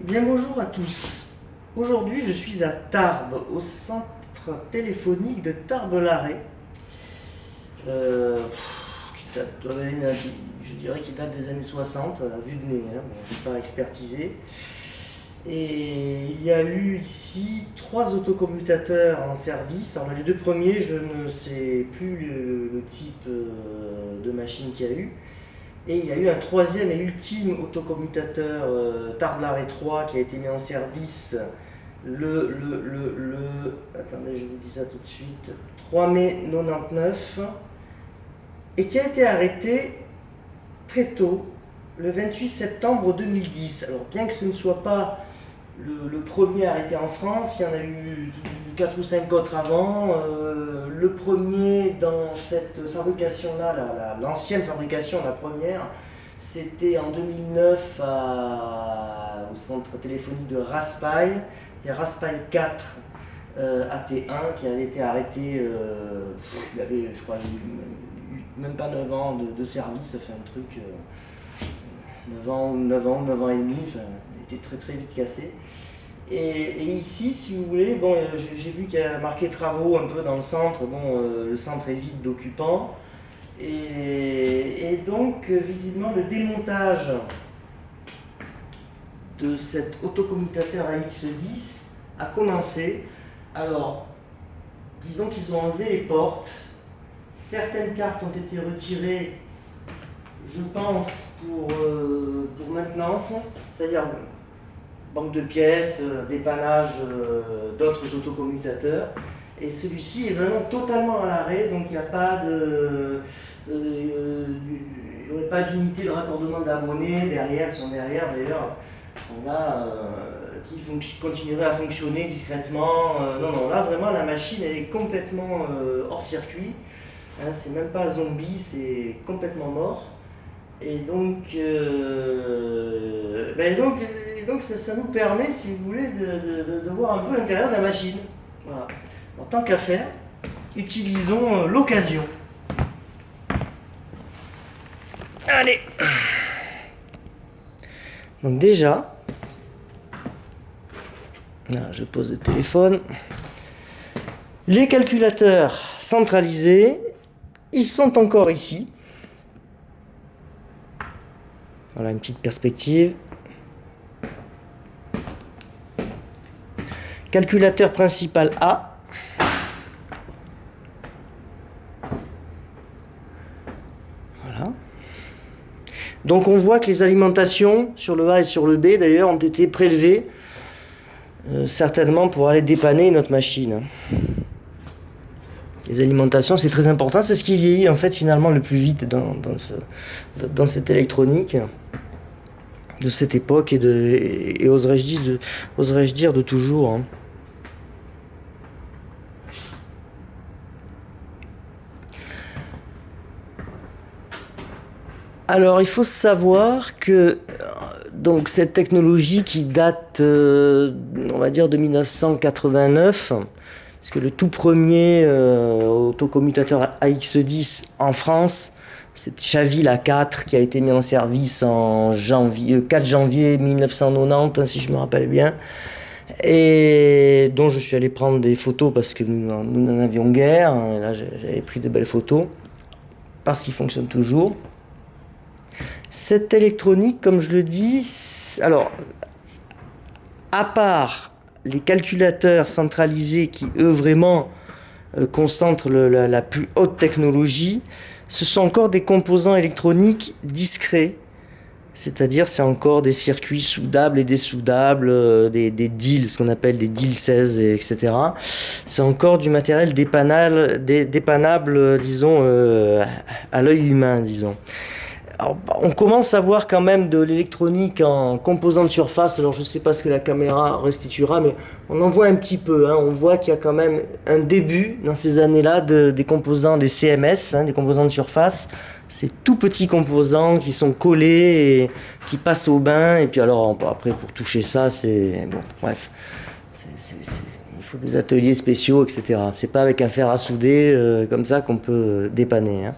Eh bien bonjour à tous. Aujourd'hui je suis à Tarbes, au centre téléphonique de Tarbes-Larrey, qui date, je dirais qu'il date des années 60, à vue de nez, hein, bon, je n'ai pas expertisé. Et il y a eu ici 3 autocommutateurs en service. Alors les 2 premiers, je ne sais plus le type de machine qu'il y a eu. Et il y a eu un troisième et ultime autocommutateur Tarbes-Larrey 3 qui a été mis en service attendez, je vous dis ça tout de suite, 3 mai 99, et qui a été arrêté très tôt, le 28 septembre 2010. Alors bien que ce ne soit pas le premier arrêté en France, il y en a eu 4 ou 5 autres avant. Le premier dans cette fabrication-là, l'ancienne fabrication, la première, c'était en 2009 au centre téléphonique de Raspail. Il y a Raspail 4 AT1 qui avait été arrêté, il avait, je crois, même pas 9 ans de service, ça fait un truc, 9 ans et demi, enfin, il était très très vite cassé. Et ici, si vous voulez, bon, j'ai vu qu'il y a marqué travaux un peu dans le centre. Bon, le centre est vide d'occupants. Et donc, visiblement, le démontage de cet autocommutateur AX10 a commencé. Alors, disons qu'ils ont enlevé les portes. Certaines cartes ont été retirées, je pense, pour maintenance, c'est-à-dire banque de pièces, dépannage d'autres autocommutateurs. Et celui-ci est vraiment totalement à l'arrêt, donc il n'y a pas il n'y aurait pas d'unité de raccordement d'abonnés derrière, ils sont derrière d'ailleurs. Là, qui continuerait à fonctionner discrètement. Non, là vraiment la machine elle est complètement hors circuit. Hein, c'est même pas zombie, c'est complètement mort. Et donc, ça nous permet, si vous voulez, de voir un peu l'intérieur de la machine. Voilà. En tant qu'à faire, utilisons l'occasion. Allez. Donc déjà, là, je pose le téléphone. Les calculateurs centralisés, ils sont encore ici. Voilà une petite perspective. Calculateur principal A. Voilà. Donc on voit que les alimentations sur le A et sur le B d'ailleurs ont été prélevées certainement pour aller dépanner notre machine. Les alimentations c'est très important, c'est ce qui vieillit en fait finalement le plus vite dans cette électronique de cette époque et oserais-je dire de toujours. Hein. Alors il faut savoir que donc cette technologie qui date on va dire de 1989, parce que le tout premier autocommutateur AX10 en France, c'est Chaville A4 qui a été mis en service en 4 janvier 1990, si je me rappelle bien, et dont je suis allé prendre des photos parce que nous n'en avions guère. Et là, j'avais pris de belles photos parce qu'il fonctionne toujours. Cette électronique, comme je le dis, alors, à part les calculateurs centralisés qui, eux, vraiment concentrent la plus haute technologie, ce sont encore des composants électroniques discrets. C'est-à-dire, c'est encore des circuits soudables et dessoudables, des DIL, ce qu'on appelle des DIL 16, etc. C'est encore du matériel dépannable, disons, à l'œil humain, disons. Alors, on commence à voir quand même de l'électronique en composants de surface. Alors je ne sais pas ce que la caméra restituera, mais on en voit un petit peu. Hein. On voit qu'il y a quand même un début dans ces années-là des composants, des CMS, hein, des composants de surface. Ces tout petits composants qui sont collés et qui passent au bain. Et puis alors après pour toucher ça, c'est bon, bref. Il faut des ateliers spéciaux, etc. C'est pas avec un fer à souder comme ça qu'on peut dépanner. Hein.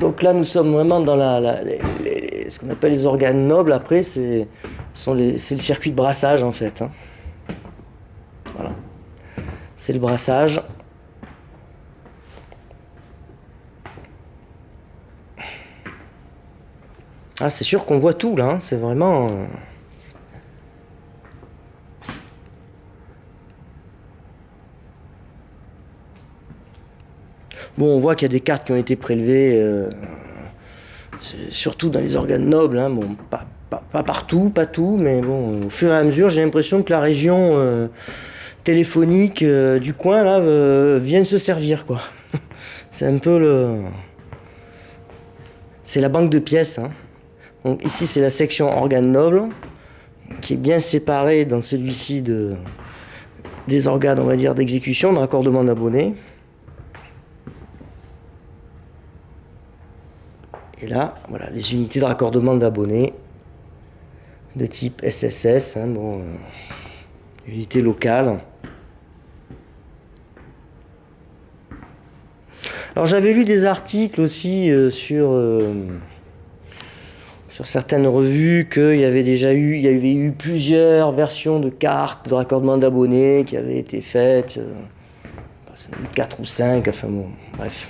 Donc là, nous sommes vraiment dans ce qu'on appelle les organes nobles. Après, c'est le circuit de brassage, en fait. Hein. Voilà. C'est le brassage. Ah, c'est sûr qu'on voit tout, là. Hein. C'est vraiment... Bon, on voit qu'il y a des cartes qui ont été prélevées, surtout dans les organes nobles. Hein. Bon, pas partout, pas tout, mais bon, au fur et à mesure, j'ai l'impression que la région téléphonique du coin, là, vient se servir, quoi. C'est un peu le... C'est la banque de pièces. Hein. Donc ici, c'est la section organes nobles, qui est bien séparée dans celui-ci des organes, on va dire, d'exécution, de raccordement d'abonnés. Et là, voilà, les unités de raccordement d'abonnés de type SSS, hein, bon, unité locale. Alors j'avais lu des articles aussi sur certaines revues qu'il y avait il y avait eu plusieurs versions de cartes de raccordement d'abonnés qui avaient été faites, 4 ou 5, enfin bon, bref.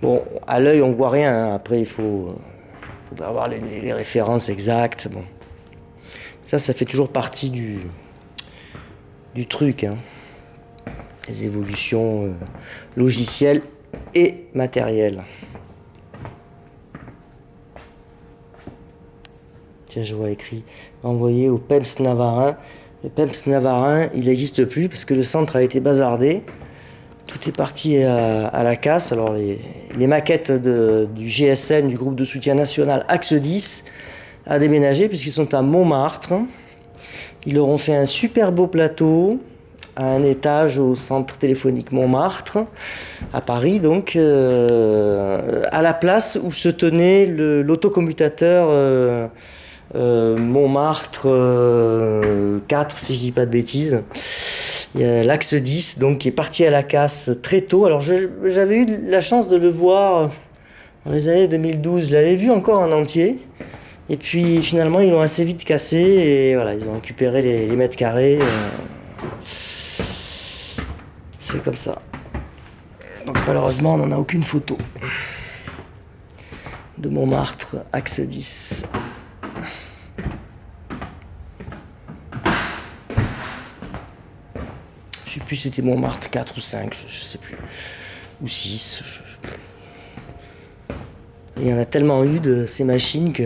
Bon, à l'œil, on voit rien. Hein. Après, il faudra avoir les références exactes. Bon. Ça fait toujours partie du truc. Hein. Les évolutions logicielles et matérielles. Tiens, je vois écrit envoyé au PEMS Navarin. Le PEMS Navarin, il n'existe plus parce que le centre a été bazardé. Tout est parti à la casse. Alors les maquettes du GSN, du groupe de soutien national Axe 10, a déménagé puisqu'ils sont à Montmartre. Ils leur ont fait un super beau plateau à un étage au centre téléphonique Montmartre, à Paris, donc à la place où se tenait l'autocommutateur Montmartre 4, si je dis pas de bêtises. Il y a l'axe 10 donc, qui est parti à la casse très tôt. Alors j'avais eu la chance de le voir dans les années 2012. Je l'avais vu encore en entier. Et puis finalement ils l'ont assez vite cassé et voilà, ils ont récupéré les mètres carrés. C'est comme ça. Donc malheureusement on n'en a aucune photo de Montmartre, axe 10. Je sais plus si c'était Montmartre 4 ou 5, je sais plus. Ou 6. Il y en a tellement eu de ces machines que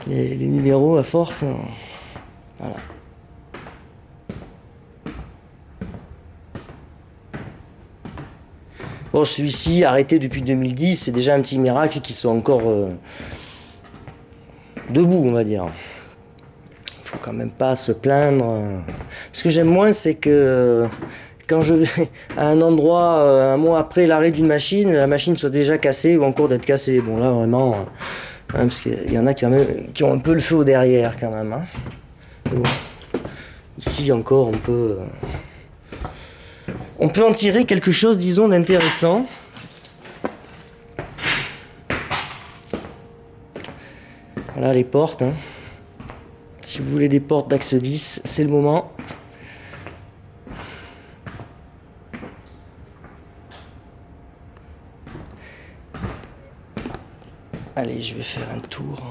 les numéros à force. Hein. Voilà. Bon, celui-ci, arrêté depuis 2010, c'est déjà un petit miracle qu'ils soient encore debout, on va dire. Faut quand même pas se plaindre. Ce que j'aime moins, c'est que quand je vais à un endroit, un mois après l'arrêt d'une machine, la machine soit déjà cassée ou en cours d'être cassée. Bon là vraiment, hein, parce qu'il y en a qui ont un peu le feu au derrière quand même. Hein. Bon. Ici encore, on peut en tirer quelque chose, disons, d'intéressant. Voilà les portes. Hein. Si vous voulez des portes d'axe 10, c'est le moment. Allez, je vais faire un tour.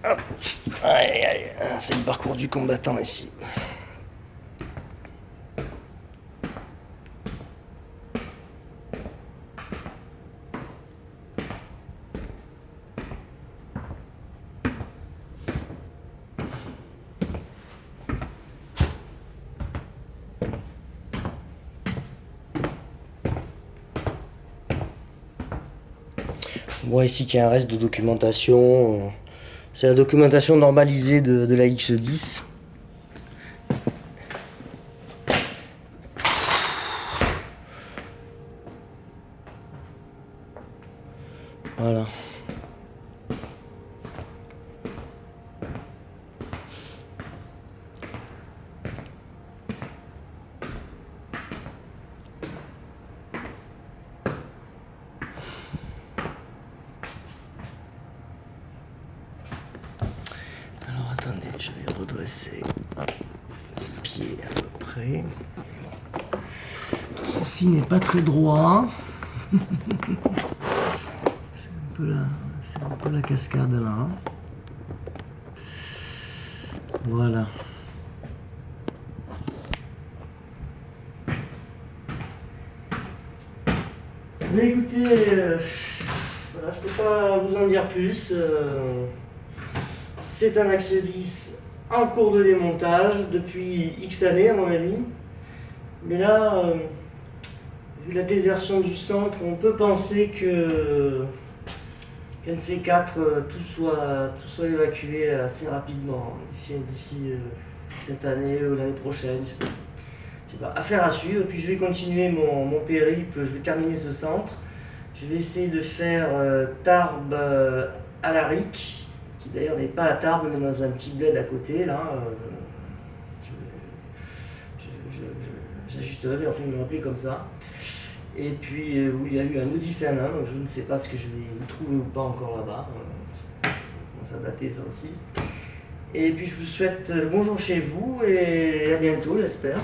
Hop. Aïe, aïe, c'est le parcours du combattant ici. On voit ici qu'il y a un reste de documentation. C'est la documentation normalisée de la X10. Voilà. c'est pied à peu près. Tout ceci n'est pas très droit. C'est un peu la cascade là. Voilà. Mais écoutez, voilà, je ne peux pas vous en dire plus. C'est un axe 10 en cours de démontage depuis X années à mon avis. Mais là, vu la désertion du centre, on peut penser qu'un de ces quatre, tout soit évacué assez rapidement, d'ici cette année ou l'année prochaine. Je sais pas. Affaire à suivre. Puis je vais continuer mon périple, je vais terminer ce centre. Je vais essayer de faire Tarbes à la Ric, qui d'ailleurs n'est pas à Tarbes, mais dans un petit bled à côté, là. J'ajusterai, mais enfin, je vais l'appeler comme ça. Et puis, où il y a eu un Odyssana, donc je ne sais pas ce que je vais y trouver ou pas encore là-bas. Ça commence à dater, ça aussi. Et puis, je vous souhaite bonjour chez vous et à bientôt, j'espère.